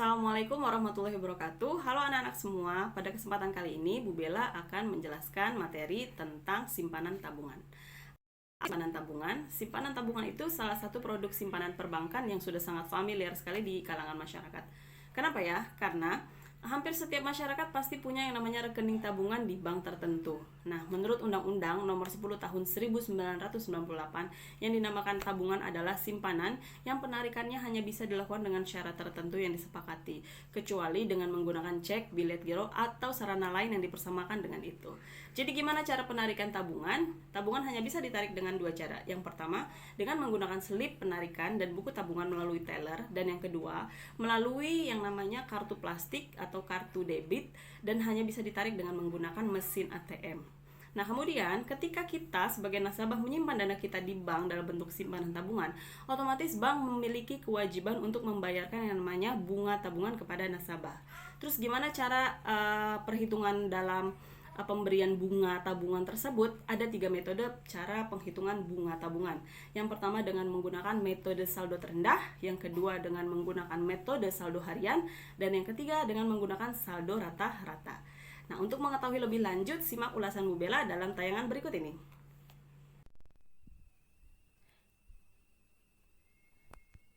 Assalamualaikum warahmatullahi wabarakatuh. Halo anak-anak semua. Pada kesempatan kali ini Bu Bella akan menjelaskan materi tentang simpanan tabungan. Simpanan tabungan itu salah satu produk simpanan perbankan yang sudah sangat familiar sekali di kalangan masyarakat. Kenapa ya? Karena hampir setiap masyarakat pasti punya yang namanya rekening tabungan di bank tertentu. Nah, menurut Undang-Undang Nomor 10 Tahun 1998 yang dinamakan tabungan adalah simpanan yang penarikannya hanya bisa dilakukan dengan syarat tertentu yang disepakati, kecuali dengan menggunakan cek, bilet giro, atau sarana lain yang dipersamakan dengan itu. Jadi gimana cara penarikan tabungan? Tabungan hanya bisa ditarik dengan dua cara. Yang pertama, dengan menggunakan slip penarikan dan buku tabungan melalui teller, dan yang kedua, melalui yang namanya kartu plastik atau kartu debit dan hanya bisa ditarik dengan menggunakan mesin ATM. Nah, kemudian ketika kita sebagai nasabah menyimpan dana kita di bank dalam bentuk simpanan tabungan, otomatis bank memiliki kewajiban untuk membayarkan yang namanya bunga tabungan kepada nasabah. Terus gimana cara perhitungan dalam pemberian bunga tabungan tersebut? Ada 3 metode cara penghitungan bunga tabungan. Yang pertama dengan menggunakan metode saldo terendah, yang kedua dengan menggunakan metode saldo harian, dan yang ketiga dengan menggunakan saldo rata-rata. Nah, untuk mengetahui lebih lanjut, simak ulasan Bu Bella dalam tayangan berikut ini.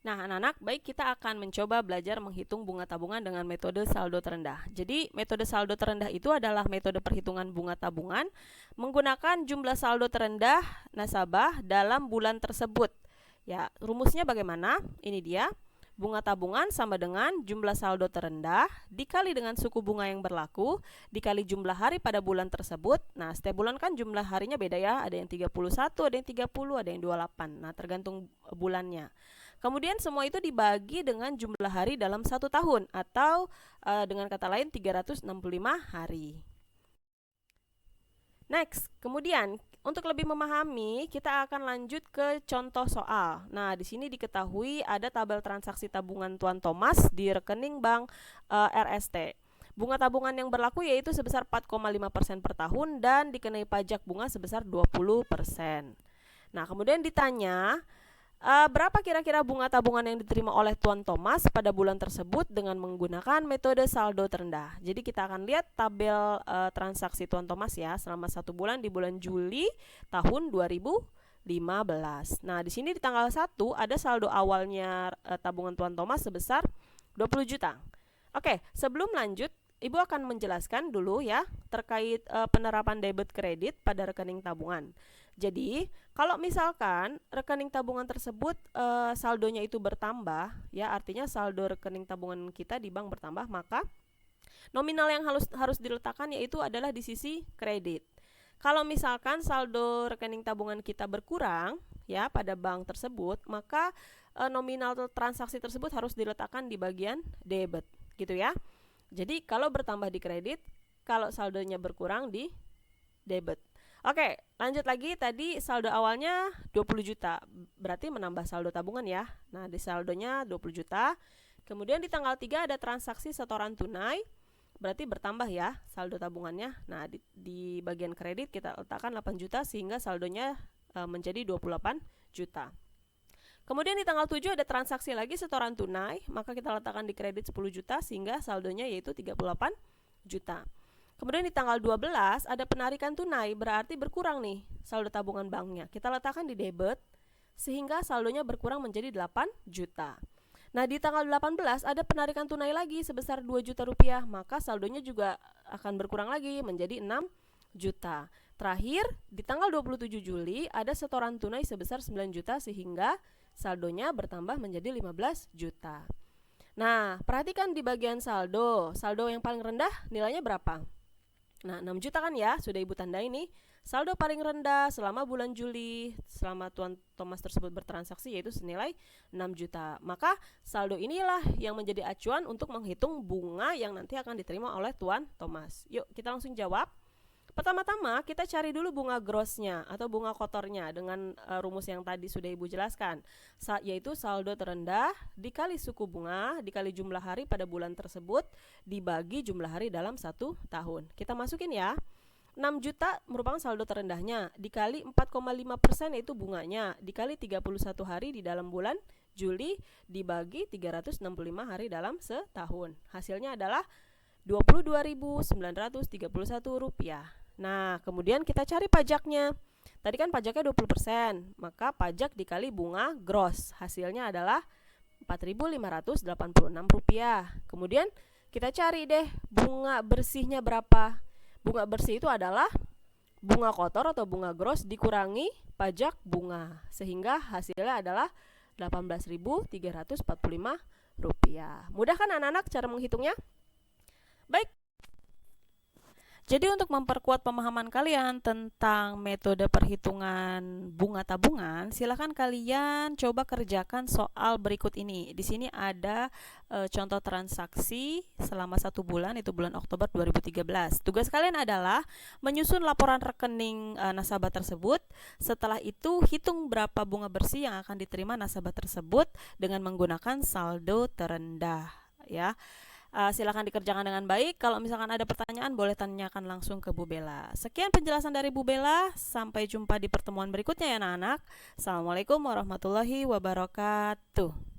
Nah, anak-anak, baik, kita akan mencoba belajar menghitung bunga tabungan dengan metode saldo terendah. Jadi, metode saldo terendah itu adalah metode perhitungan bunga tabungan menggunakan jumlah saldo terendah nasabah dalam bulan tersebut. Ya, rumusnya bagaimana? Ini dia. Bunga tabungan sama dengan jumlah saldo terendah dikali dengan suku bunga yang berlaku dikali jumlah hari pada bulan tersebut. Nah, setiap bulan kan jumlah harinya beda ya, ada yang 31, ada yang 30, ada yang 28. Nah, tergantung bulannya. Kemudian semua itu dibagi dengan jumlah hari dalam 1 tahun atau dengan kata lain 365 hari. Next, kemudian untuk lebih memahami, kita akan lanjut ke contoh soal. Nah, di sini diketahui ada tabel transaksi tabungan Tuan Thomas di rekening bank RST. Bunga tabungan yang berlaku yaitu sebesar 4,5% per tahun dan dikenai pajak bunga sebesar 20%. Nah, kemudian ditanya, berapa kira-kira bunga tabungan yang diterima oleh Tuan Thomas pada bulan tersebut dengan menggunakan metode saldo terendah. Jadi kita akan lihat tabel transaksi Tuan Thomas ya selama 1 bulan di bulan Juli tahun 2015. Nah, di sini di tanggal 1 ada saldo awalnya tabungan Tuan Thomas sebesar 20 juta. Oke, sebelum lanjut, Ibu akan menjelaskan dulu ya terkait penerapan debit kredit pada rekening tabungan. Jadi, kalau misalkan rekening tabungan tersebut saldonya itu bertambah, ya artinya saldo rekening tabungan kita di bank bertambah, maka nominal yang harus diletakkan yaitu adalah di sisi kredit. Kalau misalkan saldo rekening tabungan kita berkurang, ya pada bank tersebut, maka nominal transaksi tersebut harus diletakkan di bagian debit, gitu ya. Jadi, kalau bertambah di kredit, kalau saldonya berkurang di debit. Oke, lanjut lagi. Tadi saldo awalnya 20 juta, berarti menambah saldo tabungan ya. Nah, di saldonya 20 juta. Kemudian di tanggal 3 ada transaksi setoran tunai, berarti bertambah ya saldo tabungannya. Nah, di bagian kredit kita letakkan 8 juta sehingga saldonya menjadi 28 juta. Kemudian di tanggal 7 ada transaksi lagi setoran tunai, maka kita letakkan di kredit 10 juta sehingga saldonya yaitu 38 juta. Kemudian di tanggal 12 ada penarikan tunai, berarti berkurang nih saldo tabungan banknya. Kita letakkan di debit sehingga saldonya berkurang menjadi 8 juta. Nah, di tanggal 18 ada penarikan tunai lagi sebesar 2 juta rupiah, maka saldonya juga akan berkurang lagi menjadi 6 juta. Terakhir, di tanggal 27 Juli ada setoran tunai sebesar 9 juta sehingga saldonya bertambah menjadi 15 juta. Nah, perhatikan di bagian saldo yang paling rendah nilainya berapa? Nah, 6 juta kan ya, sudah Ibu tandai nih. Saldo paling rendah selama bulan Juli, selama Tuan Thomas tersebut bertransaksi yaitu senilai 6 juta. Maka saldo inilah yang menjadi acuan untuk menghitung bunga yang nanti akan diterima oleh Tuan Thomas. Yuk, kita langsung jawab. Pertama-tama kita cari dulu bunga grossnya atau bunga kotornya dengan rumus yang tadi sudah Ibu jelaskan, yaitu saldo terendah dikali suku bunga dikali jumlah hari pada bulan tersebut dibagi jumlah hari dalam 1 tahun. Kita masukin ya. 6 juta merupakan saldo terendahnya dikali 4,5% yaitu bunganya dikali 31 hari di dalam bulan Juli dibagi 365 hari dalam setahun. Hasilnya adalah Rp22.931. Nah, kemudian kita cari pajaknya. Tadi kan pajaknya 20%, maka pajak dikali bunga gross. Hasilnya adalah Rp4.586. Kemudian kita cari deh bunga bersihnya berapa. Bunga bersih itu adalah bunga kotor atau bunga gross dikurangi pajak bunga, sehingga hasilnya adalah Rp18.345. Mudah kan anak-anak cara menghitungnya? Baik. Jadi untuk memperkuat pemahaman kalian tentang metode perhitungan bunga tabungan, silakan kalian coba kerjakan soal berikut ini. Di sini ada contoh transaksi selama 1 bulan, itu bulan Oktober 2013. Tugas kalian adalah menyusun laporan rekening nasabah tersebut. Setelah itu hitung berapa bunga bersih yang akan diterima nasabah tersebut dengan menggunakan saldo terendah, ya. Silakan dikerjakan dengan baik. Kalau misalkan ada pertanyaan, boleh tanyakan langsung ke Bu Bella. Sekian penjelasan dari Bu Bella. Sampai jumpa di pertemuan berikutnya ya anak-anak. Assalamualaikum warahmatullahi wabarakatuh.